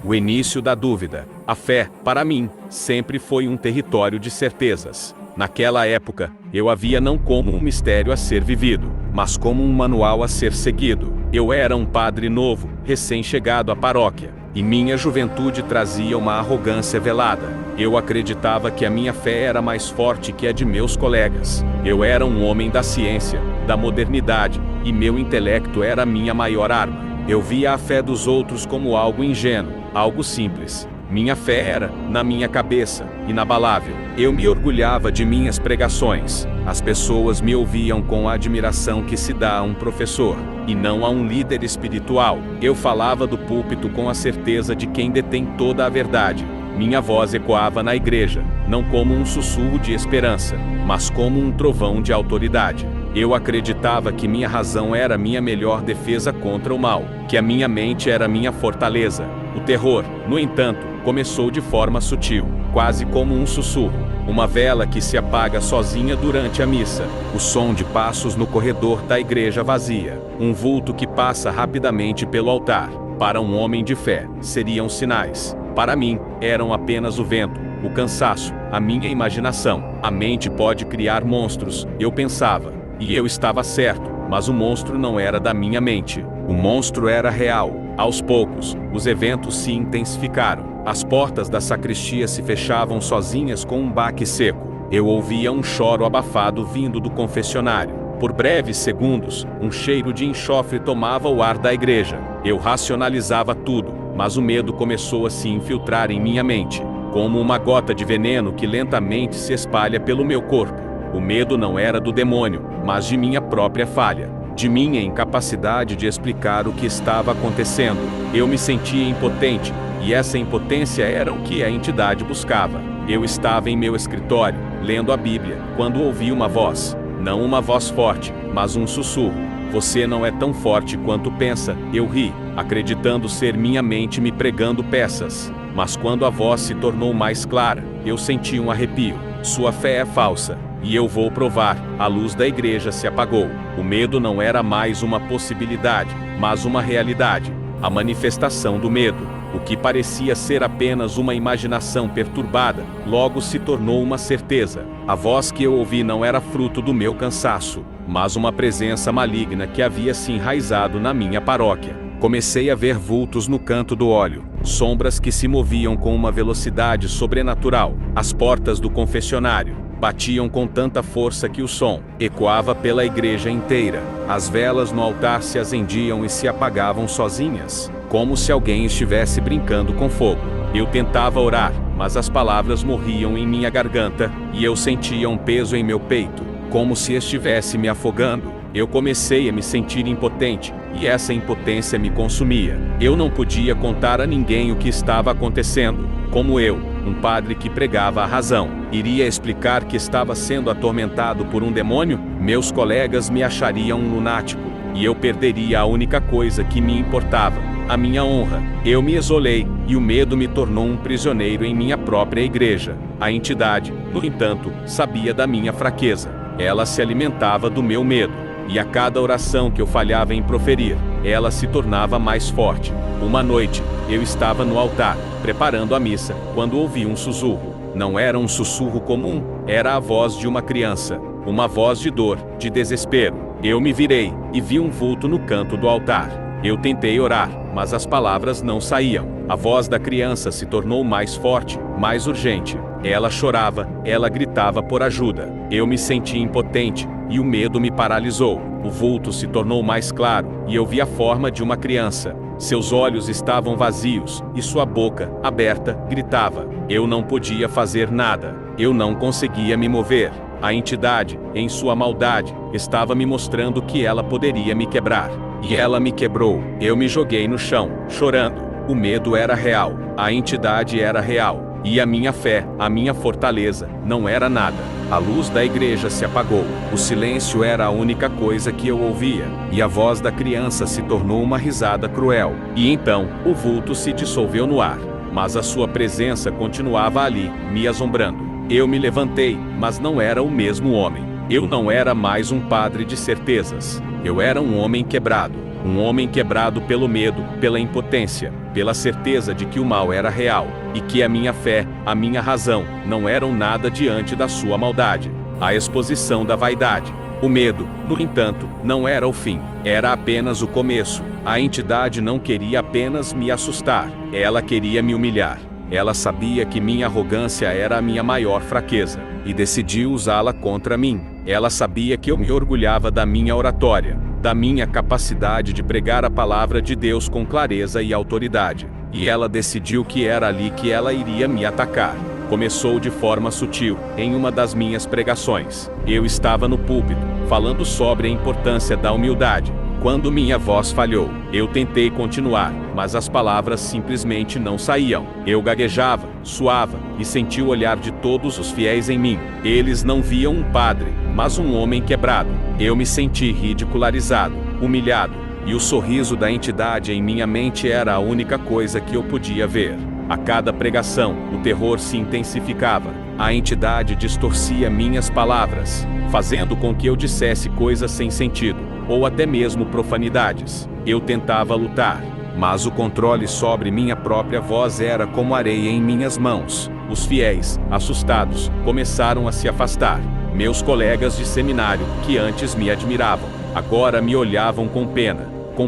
O início da dúvida. A fé, para mim, sempre foi um território de certezas. Naquela época, eu a via não como um mistério a ser vivido, mas como um manual a ser seguido. Eu era um padre novo, recém-chegado à paróquia, e minha juventude trazia uma arrogância velada. Eu acreditava que a minha fé era mais forte que a de meus colegas. Eu era um homem da ciência, da modernidade, e meu intelecto era a minha maior arma. Eu via a fé dos outros como algo ingênuo, algo simples. Minha fé era, na minha cabeça, inabalável. Eu me orgulhava de minhas pregações. As pessoas me ouviam com a admiração que se dá a um professor, e não a um líder espiritual. Eu falava do púlpito com a certeza de quem detém toda a verdade. Minha voz ecoava na igreja, não como um sussurro de esperança, mas como um trovão de autoridade. Eu acreditava que minha razão era minha melhor defesa contra o mal, que a minha mente era minha fortaleza. O terror, no entanto, começou de forma sutil, quase como um sussurro. Uma vela que se apaga sozinha durante a missa. O som de passos no corredor da igreja vazia. Um vulto que passa rapidamente pelo altar. Para um homem de fé, seriam sinais. Para mim, eram apenas o vento, o cansaço, a minha imaginação. A mente pode criar monstros, eu pensava. E eu estava certo, mas o monstro não era da minha mente. O monstro era real. Aos poucos, os eventos se intensificaram. As portas da sacristia se fechavam sozinhas com um baque seco. Eu ouvia um choro abafado vindo do confessionário. Por breves segundos, um cheiro de enxofre tomava o ar da igreja. Eu racionalizava tudo, mas o medo começou a se infiltrar em minha mente, como uma gota de veneno que lentamente se espalha pelo meu corpo. O medo não era do demônio, mas de minha própria falha, de minha incapacidade de explicar o que estava acontecendo. Eu me sentia impotente, e essa impotência era o que a entidade buscava. Eu estava em meu escritório, lendo a Bíblia, quando ouvi uma voz. Não uma voz forte, mas um sussurro. Você não é tão forte quanto pensa. Eu ri, acreditando ser minha mente me pregando peças. Mas quando a voz se tornou mais clara, eu senti um arrepio. Sua fé é falsa. E eu vou provar. A luz da igreja se apagou. O medo não era mais uma possibilidade, mas uma realidade. A manifestação do medo, o que parecia ser apenas uma imaginação perturbada, logo se tornou uma certeza. A voz que eu ouvi não era fruto do meu cansaço, mas uma presença maligna que havia se enraizado na minha paróquia. Comecei a ver vultos no canto do óleo, sombras que se moviam com uma velocidade sobrenatural. As portas do confessionário batiam com tanta força que o som ecoava pela igreja inteira. As velas no altar se acendiam e se apagavam sozinhas, como se alguém estivesse brincando com fogo. Eu tentava orar, mas as palavras morriam em minha garganta, e eu sentia um peso em meu peito, como se estivesse me afogando. Eu comecei a me sentir impotente, e essa impotência me consumia. Eu não podia contar a ninguém o que estava acontecendo. Como eu, um padre que pregava a razão, iria explicar que estava sendo atormentado por um demônio? Meus colegas me achariam um lunático, e eu perderia a única coisa que me importava, a minha honra. Eu me isolei, e o medo me tornou um prisioneiro em minha própria igreja. A entidade, no entanto, sabia da minha fraqueza. Ela se alimentava do meu medo, e a cada oração que eu falhava em proferir, ela se tornava mais forte. Uma noite, eu estava no altar, preparando a missa, quando ouvi um sussurro. Não era um sussurro comum, era a voz de uma criança. Uma voz de dor, de desespero. Eu me virei, e vi um vulto no canto do altar. Eu tentei orar, mas as palavras não saíam. A voz da criança se tornou mais forte, mais urgente. Ela chorava, ela gritava por ajuda. Eu me senti impotente, e o medo me paralisou. O vulto se tornou mais claro, e eu vi a forma de uma criança. Seus olhos estavam vazios, e sua boca, aberta, gritava. Eu não podia fazer nada. Eu não conseguia me mover. A entidade, em sua maldade, estava me mostrando que ela poderia me quebrar. E ela me quebrou. Eu me joguei no chão, chorando. O medo era real. A entidade era real. E a minha fé, a minha fortaleza, não era nada. A luz da igreja se apagou. O silêncio era a única coisa que eu ouvia. E a voz da criança se tornou uma risada cruel. E então, o vulto se dissolveu no ar. Mas a sua presença continuava ali, me assombrando. Eu me levantei, mas não era o mesmo homem. Eu não era mais um padre de certezas. Eu era um homem quebrado. Um homem quebrado pelo medo, pela impotência, pela certeza de que o mal era real, e que a minha fé, a minha razão, não eram nada diante da sua maldade. A exposição da vaidade. O medo, no entanto, não era o fim, era apenas o começo. A entidade não queria apenas me assustar, ela queria me humilhar. Ela sabia que minha arrogância era a minha maior fraqueza, e decidiu usá-la contra mim. Ela sabia que eu me orgulhava da minha oratória, da minha capacidade de pregar a palavra de Deus com clareza e autoridade. E ela decidiu que era ali que ela iria me atacar. Começou de forma sutil, em uma das minhas pregações. Eu estava no púlpito, falando sobre a importância da humildade. Quando minha voz falhou, eu tentei continuar, mas as palavras simplesmente não saíam. Eu gaguejava, suava, e senti o olhar de todos os fiéis em mim. Eles não viam um padre, mas um homem quebrado. Eu me senti ridicularizado, humilhado, e o sorriso da entidade em minha mente era a única coisa que eu podia ver. A cada pregação, o terror se intensificava. A entidade distorcia minhas palavras, fazendo com que eu dissesse coisas sem sentido, ou até mesmo profanidades. Eu tentava lutar, mas o controle sobre minha própria voz era como areia em minhas mãos. Os fiéis, assustados, começaram a se afastar. Meus colegas de seminário, que antes me admiravam, agora me olhavam com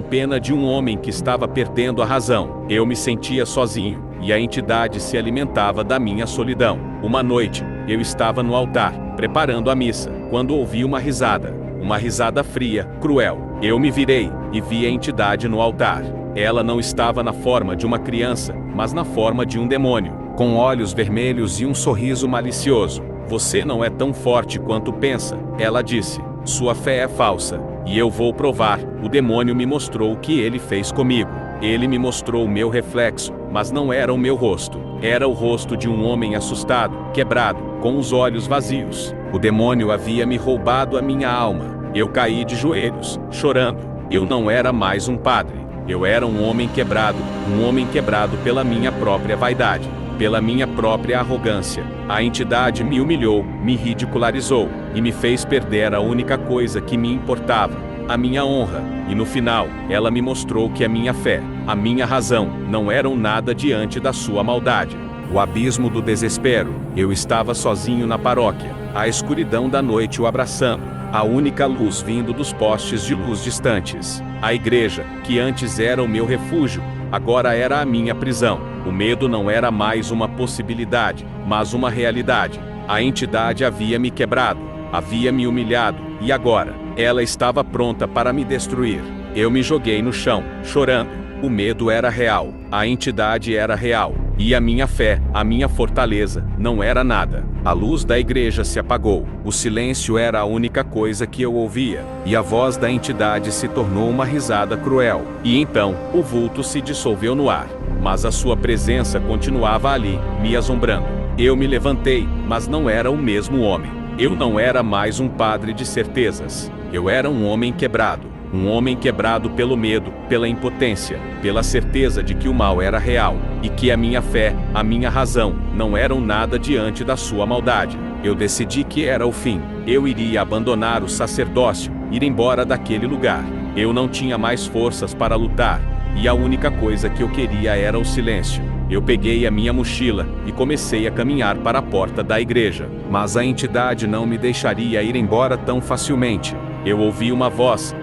pena de um homem que estava perdendo a razão. Eu me sentia sozinho, e a entidade se alimentava da minha solidão. Uma noite, eu estava no altar, preparando a missa, quando ouvi uma risada fria, cruel. Eu me virei, e vi a entidade no altar. Ela não estava na forma de uma criança, mas na forma de um demônio, com olhos vermelhos e um sorriso malicioso. Você não é tão forte quanto pensa, ela disse. Sua fé é falsa, e eu vou provar. O demônio me mostrou o que ele fez comigo. Ele me mostrou o meu reflexo, mas não era o meu rosto. Era o rosto de um homem assustado, quebrado, com os olhos vazios. O demônio havia me roubado a minha alma. Eu caí de joelhos, chorando. Eu não era mais um padre. Eu era um homem quebrado pela minha própria vaidade, pela minha própria arrogância. A entidade me humilhou, me ridicularizou, e me fez perder a única coisa que me importava, a minha honra. E no final, ela me mostrou que a minha fé, a minha razão, não eram nada diante da sua maldade. O abismo do desespero. Eu estava sozinho na paróquia, a escuridão da noite o abraçando, a única luz vindo dos postes de luz distantes. A igreja, que antes era o meu refúgio, agora era a minha prisão. O medo não era mais uma possibilidade, mas uma realidade. A entidade havia me quebrado, havia me humilhado, e agora, ela estava pronta para me destruir. Eu me joguei no chão, chorando. O medo era real, a entidade era real, e a minha fé, a minha fortaleza, não era nada. A luz da igreja se apagou, o silêncio era a única coisa que eu ouvia, e a voz da entidade se tornou uma risada cruel. E então, o vulto se dissolveu no ar, mas a sua presença continuava ali, me assombrando. Eu me levantei, mas não era o mesmo homem. Eu não era mais um padre de certezas. Eu era um homem quebrado. Um homem quebrado pelo medo, pela impotência, pela certeza de que o mal era real, e que a minha fé, a minha razão, não eram nada diante da sua maldade. Eu decidi que era o fim. Eu iria abandonar o sacerdócio, ir embora daquele lugar. Eu não tinha mais forças para lutar, e a única coisa que eu queria era o silêncio. Eu peguei a minha mochila e comecei a caminhar para a porta da igreja. Mas a entidade não me deixaria ir embora tão facilmente. Eu ouvi uma voz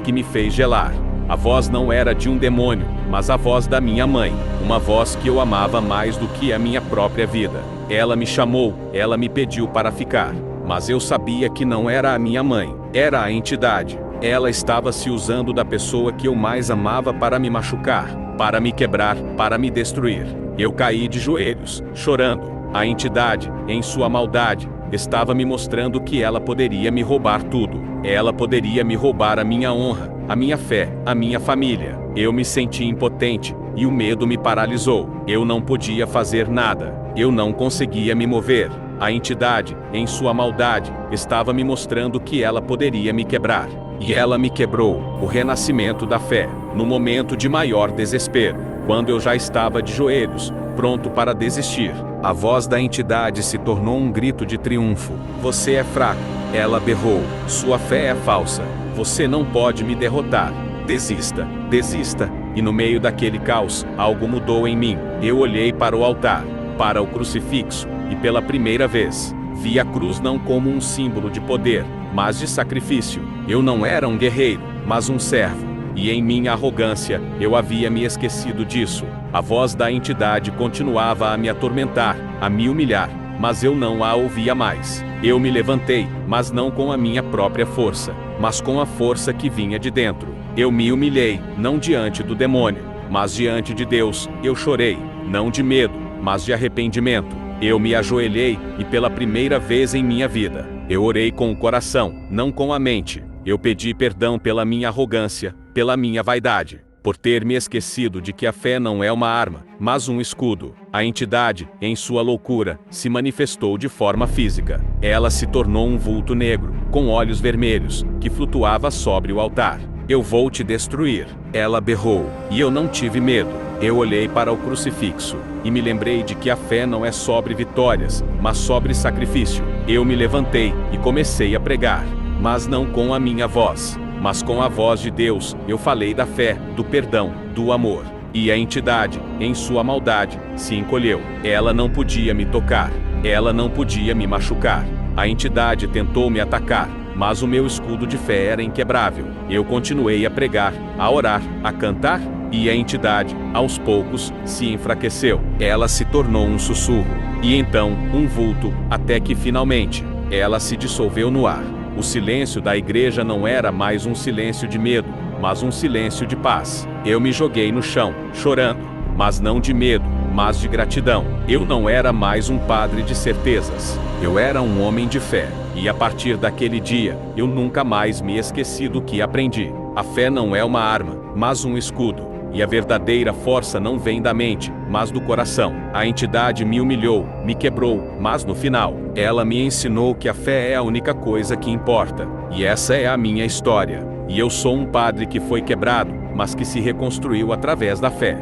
que me fez gelar. A voz não era de um demônio, mas a voz da minha mãe, uma voz que eu amava mais do que a minha própria vida. Ela me chamou, ela me pediu para ficar, mas eu sabia que não era a minha mãe, era a entidade. Ela estava se usando da pessoa que eu mais amava para me machucar, para me quebrar, para me destruir. Eu caí de joelhos, chorando. A entidade, em sua maldade, estava me mostrando que ela poderia me roubar tudo. Ela poderia me roubar a minha honra, a minha fé, a minha família. Eu me senti impotente, e o medo me paralisou. Eu não podia fazer nada. Eu não conseguia me mover. A entidade, em sua maldade, estava me mostrando que ela poderia me quebrar. E ela me quebrou. O renascimento da fé, no momento de maior desespero, quando eu já estava de joelhos, pronto para desistir. A voz da entidade se tornou um grito de triunfo. Você é fraco, ela berrou. Sua fé é falsa. Você não pode me derrotar. Desista, desista, e no meio daquele caos, algo mudou em mim. Eu olhei para o altar, para o crucifixo, e pela primeira vez, vi a cruz não como um símbolo de poder, mas de sacrifício. Eu não era um guerreiro, mas um servo. E em minha arrogância, eu havia me esquecido disso. A voz da entidade continuava a me atormentar, a me humilhar, mas eu não a ouvia mais. Eu me levantei, mas não com a minha própria força, mas com a força que vinha de dentro. Eu me humilhei, não diante do demônio, mas diante de Deus. Eu chorei, não de medo, mas de arrependimento. Eu me ajoelhei, e pela primeira vez em minha vida, eu orei com o coração, não com a mente. Eu pedi perdão pela minha arrogância, pela minha vaidade, por ter me esquecido de que a fé não é uma arma, mas um escudo. A entidade, em sua loucura, se manifestou de forma física. Ela se tornou um vulto negro, com olhos vermelhos, que flutuava sobre o altar. Eu vou te destruir, ela berrou, e eu não tive medo. Eu olhei para o crucifixo, e me lembrei de que a fé não é sobre vitórias, mas sobre sacrifício. Eu me levantei, e comecei a pregar, mas não com a minha voz, mas com a voz de Deus. Eu falei da fé, do perdão, do amor. E a entidade, em sua maldade, se encolheu. Ela não podia me tocar, ela não podia me machucar. A entidade tentou me atacar, mas o meu escudo de fé era inquebrável. Eu continuei a pregar, a orar, a cantar, e a entidade, aos poucos, se enfraqueceu. Ela se tornou um sussurro, e então, um vulto, até que finalmente, ela se dissolveu no ar. O silêncio da igreja não era mais um silêncio de medo, mas um silêncio de paz. Eu me joguei no chão, chorando, mas não de medo, mas de gratidão. Eu não era mais um padre de certezas. Eu era um homem de fé. E a partir daquele dia, eu nunca mais me esqueci do que aprendi. A fé não é uma arma, mas um escudo. E a verdadeira força não vem da mente, mas do coração. A entidade me humilhou, me quebrou, mas no final, ela me ensinou que a fé é a única coisa que importa. E essa é a minha história. E eu sou um padre que foi quebrado, mas que se reconstruiu através da fé.